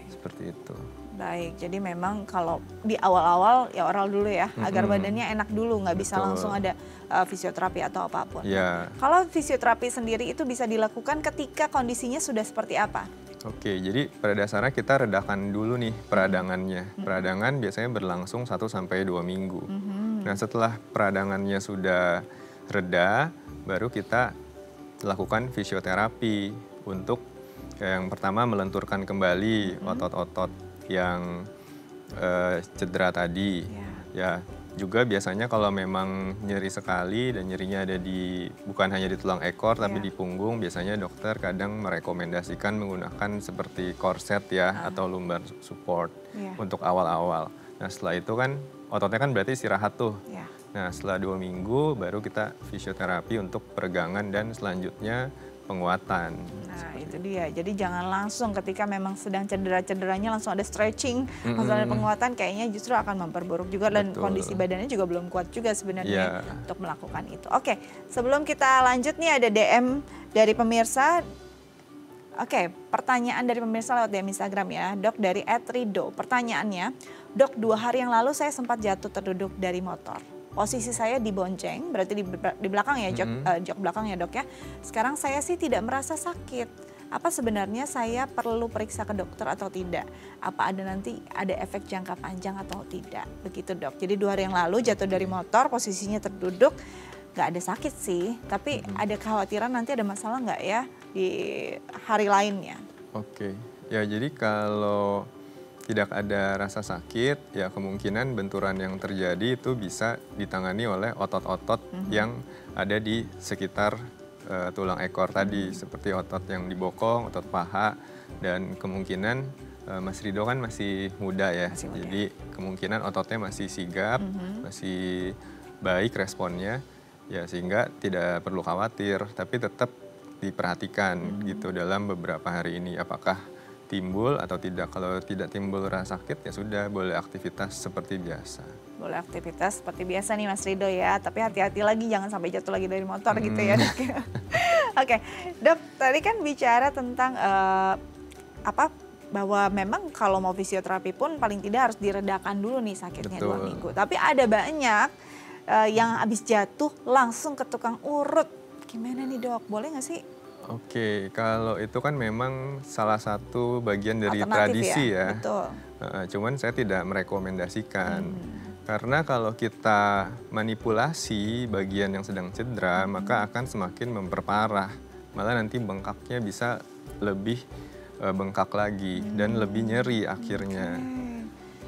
Seperti itu. Baik, jadi memang kalau di awal-awal ya oral dulu ya, agar badannya enak dulu, nggak bisa langsung ada fisioterapi atau apapun. Ya. Kalau fisioterapi sendiri itu bisa dilakukan ketika kondisinya sudah seperti apa? Oke, jadi pada dasarnya kita redakan dulu nih peradangannya. Peradangan biasanya berlangsung 1-2 minggu. Nah setelah peradangannya sudah reda, baru kita lakukan fisioterapi untuk yang pertama melenturkan kembali otot-otot yang cedera tadi. Ya, juga biasanya kalau memang nyeri sekali dan nyerinya ada di bukan hanya di tulang ekor tapi di punggung, biasanya dokter kadang merekomendasikan menggunakan seperti korset ya atau lumbar support untuk awal-awal. Nah, setelah itu kan ototnya kan berarti istirahat tuh. Nah, setelah 2 minggu baru kita fisioterapi untuk peregangan dan selanjutnya penguatan. Nah itu dia, jadi jangan langsung ketika memang sedang cedera-cederanya langsung ada stretching, langsung ada penguatan, kayaknya justru akan memperburuk juga dan kondisi badannya juga belum kuat juga sebenarnya untuk melakukan itu. Oke, sebelum kita lanjut nih ada DM dari pemirsa. Oke, pertanyaan dari pemirsa lewat DM Instagram ya, Dok dari @rido. Pertanyaannya, Dok 2 hari yang lalu saya sempat jatuh terduduk dari motor. Posisi saya dibonceng, berarti di belakang ya, jok belakang ya dok ya. Sekarang saya sih tidak merasa sakit. Apa sebenarnya saya perlu periksa ke dokter atau tidak? Apa nanti ada efek jangka panjang atau tidak? Begitu dok. Jadi 2 hari yang lalu jatuh dari motor, posisinya terduduk, nggak ada sakit sih. Tapi ada kekhawatiran nanti ada masalah nggak ya di hari lainnya? Oke, ya jadi kalau tidak ada rasa sakit, ya kemungkinan benturan yang terjadi itu bisa ditangani oleh otot-otot yang ada di sekitar tulang ekor tadi, seperti otot yang di bokong, otot paha, dan kemungkinan Mas Rido kan masih muda ya, jadi kemungkinan ototnya masih sigap, masih baik responnya, ya sehingga tidak perlu khawatir, tapi tetap diperhatikan gitu dalam beberapa hari ini, apakah timbul atau tidak. Kalau tidak timbul rasa sakit ya sudah, boleh aktivitas seperti biasa. Boleh aktivitas seperti biasa nih Mas Rido ya, tapi hati-hati lagi jangan sampai jatuh lagi dari motor gitu ya dok. Oke, dok tadi kan bicara tentang bahwa memang kalau mau fisioterapi pun paling tidak harus diredakan dulu nih sakitnya 2 minggu. Tapi ada banyak yang habis jatuh langsung ke tukang urut. Gimana nih dok, boleh nggak sih? Oke, kalau itu kan memang salah satu bagian dari Alternatif tradisi ya? ya. Betul. Cuman saya tidak merekomendasikan. Karena kalau kita manipulasi bagian yang sedang cedera, maka akan semakin memperparah. Malah nanti bengkaknya bisa lebih bengkak lagi dan lebih nyeri akhirnya.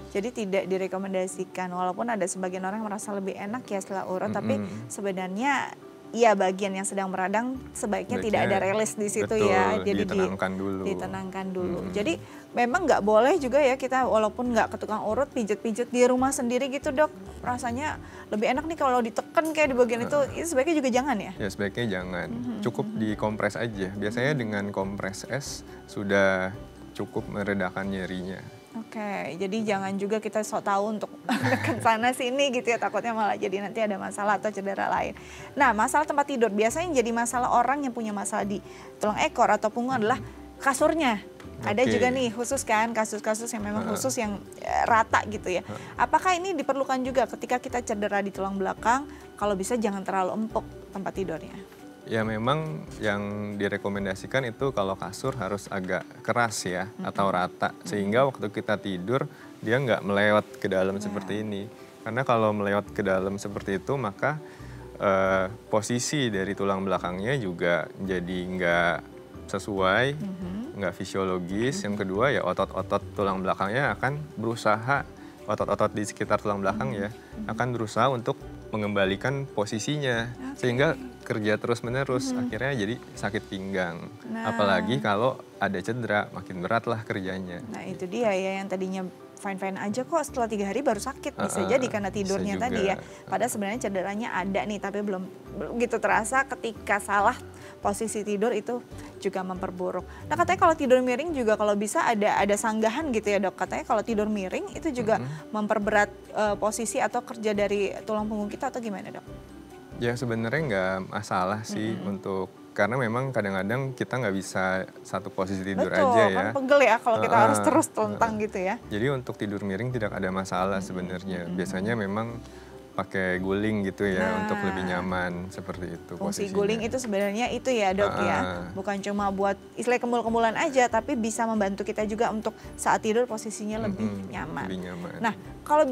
Jadi tidak direkomendasikan, walaupun ada sebagian orang yang merasa lebih enak ya setelah urut, tapi sebenarnya ya bagian yang sedang meradang sebaiknya tidak ada rilis di situ ya. Jadi ditenangkan dulu. Ditenangkan dulu. Jadi memang nggak boleh juga ya kita walaupun nggak ke tukang urut pijet-pijet di rumah sendiri gitu dok. Rasanya lebih enak nih kalau ditekan kayak di bagian itu sebaiknya juga jangan ya? Ya sebaiknya jangan, cukup dikompres aja. Biasanya dengan kompres es sudah cukup meredakan nyerinya. Oke, jadi jangan juga kita sok tahu untuk dekat sana sini gitu ya, takutnya malah jadi nanti ada masalah atau cedera lain. Nah, masalah tempat tidur biasanya jadi masalah orang yang punya masalah di tulang ekor atau punggung adalah kasurnya. Ada juga nih khusus kan kasus-kasus yang memang khusus yang rata gitu ya. Apakah ini diperlukan juga ketika kita cedera di tulang belakang, kalau bisa jangan terlalu empuk tempat tidurnya? Ya memang yang direkomendasikan itu kalau kasur harus agak keras ya atau rata. Sehingga waktu kita tidur dia nggak melewat ke dalam seperti ini. Karena kalau melewat ke dalam seperti itu maka posisi dari tulang belakangnya juga jadi nggak sesuai, nggak fisiologis. Yang kedua ya otot-otot tulang belakangnya akan berusaha, otot-otot di sekitar tulang belakang ya, akan berusaha untuk mengembalikan posisinya. Sehingga kerja terus-menerus, akhirnya jadi sakit pinggang. Apalagi kalau ada cedera, makin berat lah kerjanya. Nah itu dia ya yang tadinya fine-fine aja kok setelah 3 hari baru sakit. Bisa jadi karena tidurnya tadi ya. Padahal sebenarnya cederanya ada nih tapi belum gitu terasa ketika salah posisi tidur itu juga memperburuk. Nah katanya kalau tidur miring juga kalau bisa ada sanggahan gitu ya dok. Katanya kalau tidur miring itu juga memperberat posisi atau kerja dari tulang punggung kita atau gimana dok? Ya sebenarnya nggak masalah sih untuk karena memang kadang-kadang kita nggak bisa satu posisi tidur aja ya. Betul, kan pegel ya kalau kita harus terus telentang gitu ya. Jadi untuk tidur miring tidak ada masalah sebenarnya. Biasanya memang pakai guling gitu ya untuk lebih nyaman seperti itu. Fungsi posisinya. guling itu sebenarnya itu ya dok ya. Bukan cuma buat istilah kemul-kemulan aja tapi bisa membantu kita juga untuk saat tidur posisinya lebih nyaman. Lebih nyaman. Nah kalau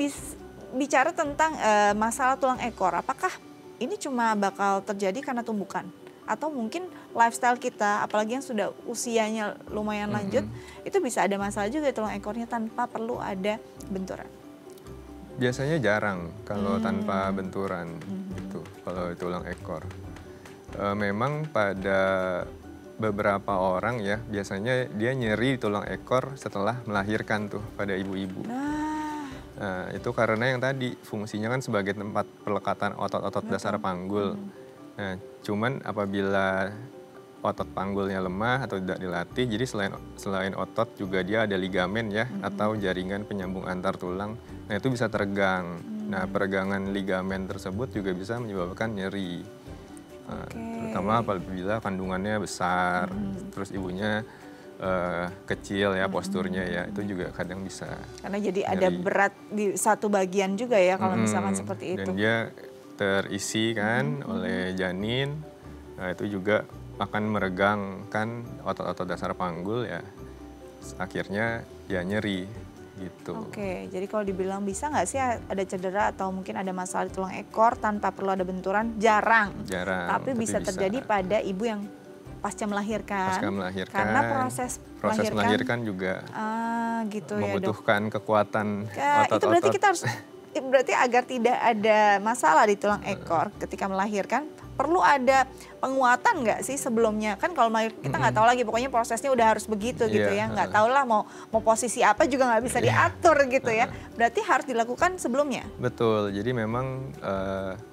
bicara tentang masalah tulang ekor, apakah ini cuma bakal terjadi karena tumbukan? Atau mungkin lifestyle kita, apalagi yang sudah usianya lumayan lanjut, itu bisa ada masalah juga tulang ekornya tanpa perlu ada benturan? Biasanya jarang kalau tanpa benturan gitu, kalau tulang ekor. Memang pada beberapa orang ya, biasanya dia nyeri tulang ekor setelah melahirkan tuh pada ibu-ibu. Nah, itu karena yang tadi fungsinya kan sebagai tempat pelekatan otot-otot dasar panggul. Nah, cuman apabila otot panggulnya lemah atau tidak dilatih, jadi selain otot juga dia ada ligamen ya atau jaringan penyambung antar tulang. Nah, itu bisa teregang. Nah, peregangan ligamen tersebut juga bisa menyebabkan nyeri. Terutama apabila kandungannya besar, terus ibunya kecil ya posturnya ya, itu juga kadang bisa. Karena jadi ada berat di satu bagian juga ya kalau misalkan seperti itu. Dan dia terisi kan oleh janin, nah itu juga akan meregangkan otot-otot dasar panggul ya, akhirnya ya nyeri gitu. Oke, jadi kalau dibilang bisa nggak sih ada cedera atau mungkin ada masalah di tulang ekor tanpa perlu ada benturan? Jarang. Tapi bisa terjadi pada ibu yang pasca melahirkan. Karena proses melahirkan juga gitu membutuhkan kekuatan otot-otot. Itu berarti kita harus agar tidak ada masalah di tulang ekor ketika melahirkan perlu ada penguatan nggak sih sebelumnya? Kan kalau kita nggak tahu lagi, pokoknya prosesnya udah harus begitu gitu ya. Nggak tahu lah mau posisi apa juga nggak bisa diatur gitu ya. Berarti harus dilakukan sebelumnya? Betul, jadi memang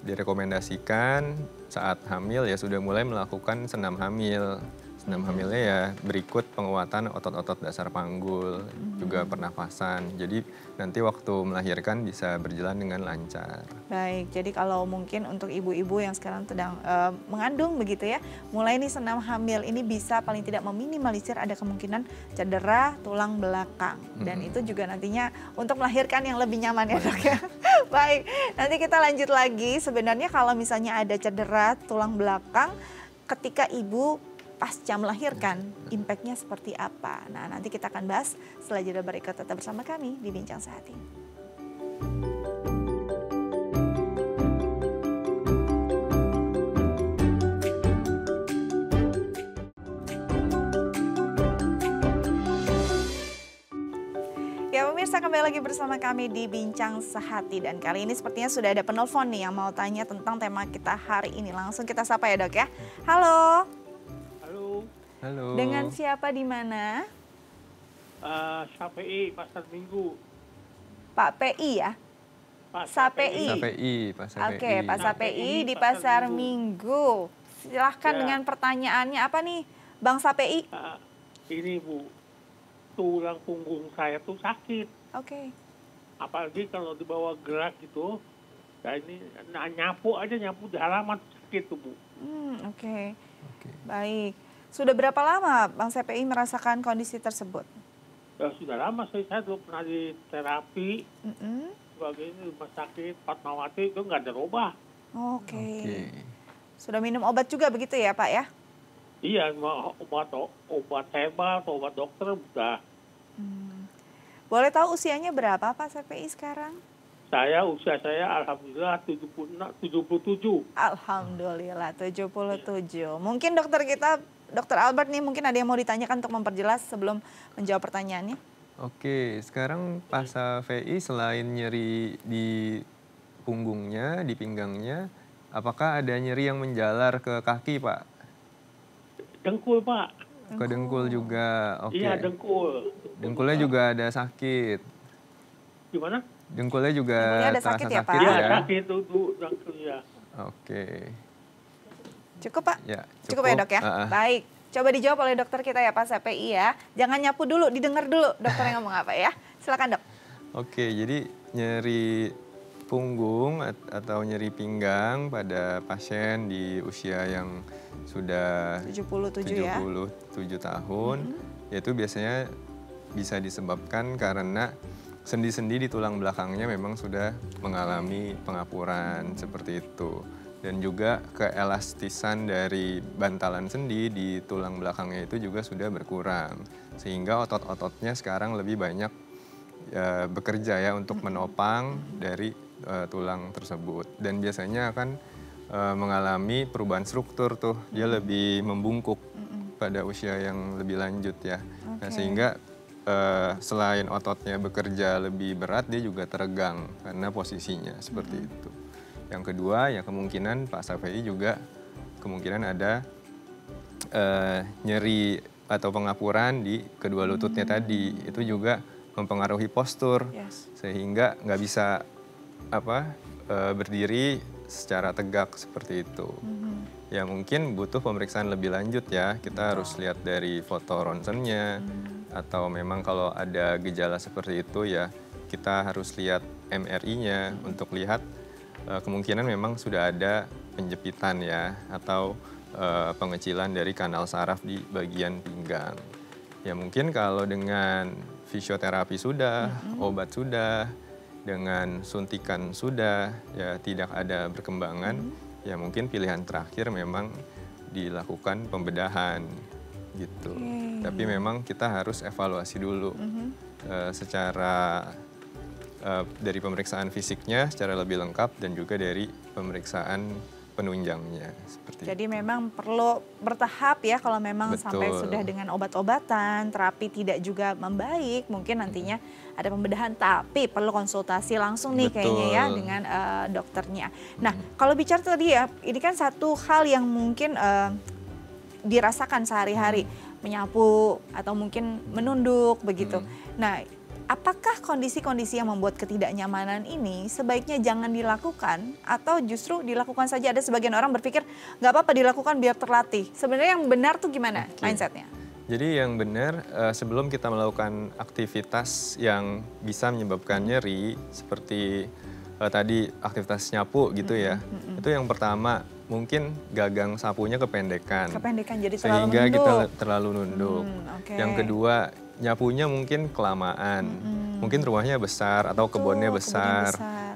direkomendasikan saat hamil ya sudah mulai melakukan senam hamil. Senam hamilnya ya berikut penguatan otot-otot dasar panggul, juga pernafasan. Jadi nanti waktu melahirkan bisa berjalan dengan lancar. Baik, jadi kalau mungkin untuk ibu-ibu yang sekarang sedang mengandung begitu ya, mulai nih senam hamil ini bisa paling tidak meminimalisir ada kemungkinan cedera tulang belakang. Dan itu juga nantinya untuk melahirkan yang lebih nyaman ya dok ya. Baik, nanti kita lanjut lagi. Sebenarnya kalau misalnya ada cedera tulang belakang ketika ibu pasca melahirkan, impact-nya seperti apa. Nah, nanti kita akan bahas setelah jeda berikut. Tetap bersama kami di Bincang Sehati. Ya pemirsa, kembali lagi bersama kami di Bincang Sehati. Dan kali ini sepertinya sudah ada penelpon nih yang mau tanya tentang tema kita hari ini. Langsung kita sapa ya dok ya. Halo. Halo. Halo. Dengan siapa di mana? SAPI Pasar Minggu. Pak PI ya? Pak SAPI. SAPI, Pak SAPI. Oke, Pak SAPI di Pasar Minggu. Silahkan dengan pertanyaannya apa nih Bang SAPI? Ini Bu, tulang punggung saya tuh sakit. Oke. Apalagi kalau dibawa gerak gitu. Nah ini nyapu di halaman sakit tuh Bu. Oke. Baik. Sudah berapa lama Bang SAPI merasakan kondisi tersebut? Ya sudah lama saya dulu pernah di terapi. Sebagai ini rumah sakit Fatmawati itu nggak ada obat. Oke. Sudah minum obat juga begitu ya Pak ya? Iya, obat herbal, obat dokter udah. Boleh tahu usianya berapa Pak SAPI sekarang? Usia saya alhamdulillah 77. Alhamdulillah 77. Mungkin dokter kita, Dokter Albert nih mungkin ada yang mau ditanyakan untuk memperjelas sebelum menjawab pertanyaannya. Oke, sekarang Pak SAPI selain nyeri di punggungnya, di pinggangnya, apakah ada nyeri yang menjalar ke kaki Pak? Dengkul Pak. Ke dengkul juga, oke. Iya dengkul. Dengkulnya juga ada sakit. Gimana? Dengkulnya juga Dengkulnya ada terasa sakit ya, Pak? sakit Iya ya? sakit itu dengkul ya. Oke. Cukup Pak? Ya, Cukup ya dok ya? Baik. Coba dijawab oleh dokter kita ya Pak SAPI ya. Jangan nyapu dulu, didengar dulu dokter yang ngomong apa ya. Silakan dok. Oke, jadi nyeri punggung atau nyeri pinggang pada pasien di usia yang sudah 77 ya. 77 tahun, yaitu biasanya bisa disebabkan karena sendi-sendi di tulang belakangnya memang sudah mengalami pengapuran seperti itu. Dan juga keelastisan dari bantalan sendi di tulang belakangnya itu juga sudah berkurang. Sehingga otot-ototnya sekarang lebih banyak bekerja ya untuk menopang dari tulang tersebut. Dan biasanya akan mengalami perubahan struktur tuh, dia lebih membungkuk pada usia yang lebih lanjut ya. Nah, sehingga selain ototnya bekerja lebih berat, dia juga teregang karena posisinya seperti itu. Yang kedua ya kemungkinan Pak SAPI juga kemungkinan ada nyeri atau pengapuran di kedua lututnya tadi. Itu juga mempengaruhi postur sehingga nggak bisa berdiri secara tegak seperti itu. Ya mungkin butuh pemeriksaan lebih lanjut ya. Kita harus lihat dari foto ronsennya atau memang kalau ada gejala seperti itu ya kita harus lihat MRI-nya untuk lihat kemungkinan memang sudah ada penjepitan ya atau pengecilan dari kanal saraf di bagian pinggang. Ya mungkin kalau dengan fisioterapi sudah, obat sudah, dengan suntikan sudah, ya tidak ada perkembangan, ya mungkin pilihan terakhir memang dilakukan pembedahan gitu. Tapi memang kita harus evaluasi dulu secara dari pemeriksaan fisiknya secara lebih lengkap dan juga dari pemeriksaan penunjangnya seperti Jadi memang perlu bertahap ya kalau memang sampai sudah dengan obat-obatan, terapi tidak juga membaik, mungkin nantinya ada pembedahan tapi perlu konsultasi langsung nih kayaknya ya dengan dokternya. Nah, kalau bicara tadi ya, ini kan satu hal yang mungkin dirasakan sehari-hari, menyapu atau mungkin menunduk begitu. Nah, apakah kondisi-kondisi yang membuat ketidaknyamanan ini sebaiknya jangan dilakukan atau justru dilakukan saja? Ada sebagian orang berpikir nggak apa-apa dilakukan biar terlatih. Sebenarnya yang benar tuh gimana mindsetnya? Jadi yang benar sebelum kita melakukan aktivitas yang bisa menyebabkan nyeri seperti tadi aktivitas nyapu gitu ya. Itu yang pertama mungkin gagang sapunya kependekan. Kependekan jadi sehingga terlalu nunduk. kita terlalu nunduk. Yang kedua nyapunya mungkin kelamaan, mungkin rumahnya besar atau kebunnya besar.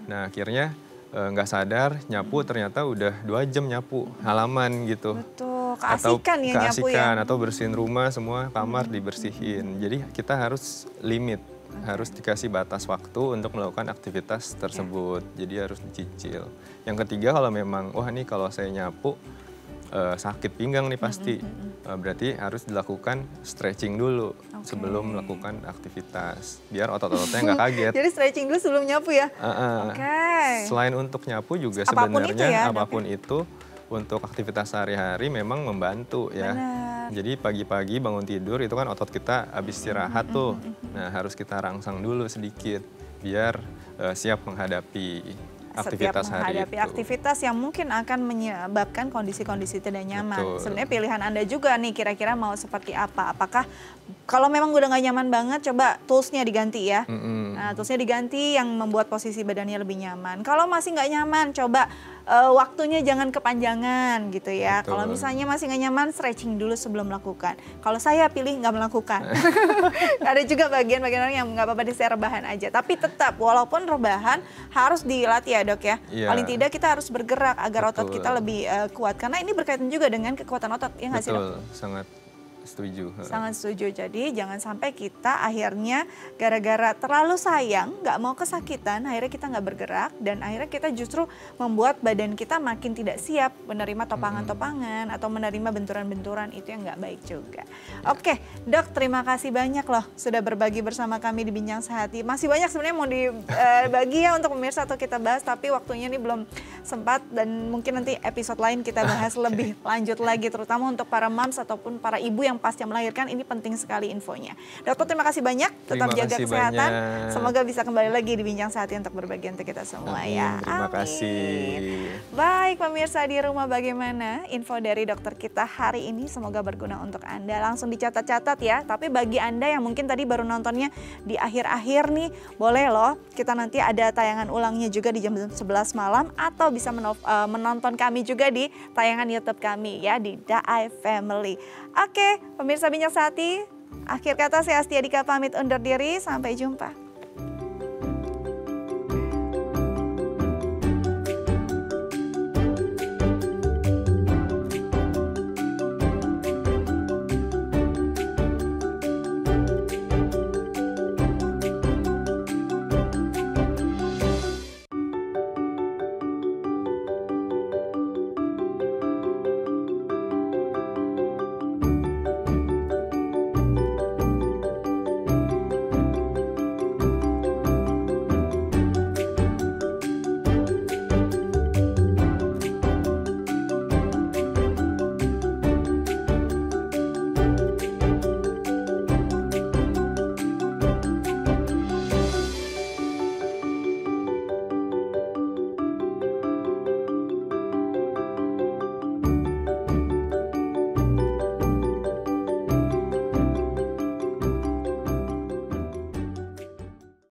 Nah akhirnya nggak sadar nyapu ternyata udah 2 jam nyapu halaman gitu. Betul, keasikan ya nyapu ya. Atau bersihin rumah, semua kamar dibersihin. Jadi kita harus limit, harus dikasih batas waktu untuk melakukan aktivitas tersebut. Jadi harus dicicil. Yang ketiga, kalau memang, wah nih kalau saya nyapu sakit pinggang nih pasti. Berarti harus dilakukan stretching dulu sebelum melakukan aktivitas. Biar otot-ototnya nggak kaget. Jadi stretching dulu sebelum nyapu ya? Selain untuk nyapu juga sebenarnya apapun itu untuk aktivitas sehari-hari memang membantu ya. Jadi pagi-pagi bangun tidur itu kan otot kita habis istirahat tuh. Nah harus kita rangsang dulu sedikit biar siap menghadapi aktivitas yang mungkin akan menyebabkan kondisi-kondisi tidak nyaman. Sebenarnya pilihan Anda juga nih kira-kira mau seperti apa. Apakah kalau memang udah nggak nyaman banget, coba toolsnya diganti ya. Nah, toolsnya diganti yang membuat posisi badannya lebih nyaman. Kalau masih nggak nyaman, coba waktunya jangan kepanjangan gitu ya. Kalau misalnya masih nggak nyaman, stretching dulu sebelum melakukan. Kalau saya pilih nggak melakukan. Ada juga bagian-bagian orang yang nggak apa-apa saya rebahan aja. Tapi tetap walaupun rebahan harus dilatih ya dok ya. Paling tidak kita harus bergerak agar otot kita lebih kuat. Karena ini berkaitan juga dengan kekuatan otot ya nggak sih dok? Sangat setuju. Sangat setuju. Jadi jangan sampai kita akhirnya gara-gara terlalu sayang, nggak mau kesakitan, akhirnya kita nggak bergerak dan akhirnya kita justru membuat badan kita makin tidak siap menerima topangan-topangan atau menerima benturan-benturan itu yang nggak baik juga. Oke, dok, terima kasih banyak loh sudah berbagi bersama kami di Bincang Sehati. Masih banyak sebenarnya mau dibagi ya untuk pemirsa atau kita bahas, tapi waktunya ini belum sempat dan mungkin nanti episode lain kita bahas lebih lanjut lagi, terutama untuk para moms ataupun para ibu yang pasca melahirkan. Ini penting sekali infonya. Dokter, terima kasih banyak. Tetap jaga kesehatan. Semoga bisa kembali lagi di Bincang Sehati untuk berbagi untuk kita semua ya. Terima kasih. Baik pemirsa di rumah, bagaimana info dari dokter kita hari ini? Semoga berguna untuk Anda. Langsung dicatat-catat ya. Tapi bagi Anda yang mungkin tadi baru nontonnya di akhir-akhir nih, boleh loh. Kita nanti ada tayangan ulangnya juga di jam 11 malam atau bisa menonton kami juga di tayangan YouTube kami ya di Daai Family. Oke, pemirsa Bincang Sehati, akhir kata saya Astia Dika pamit undur diri, sampai jumpa.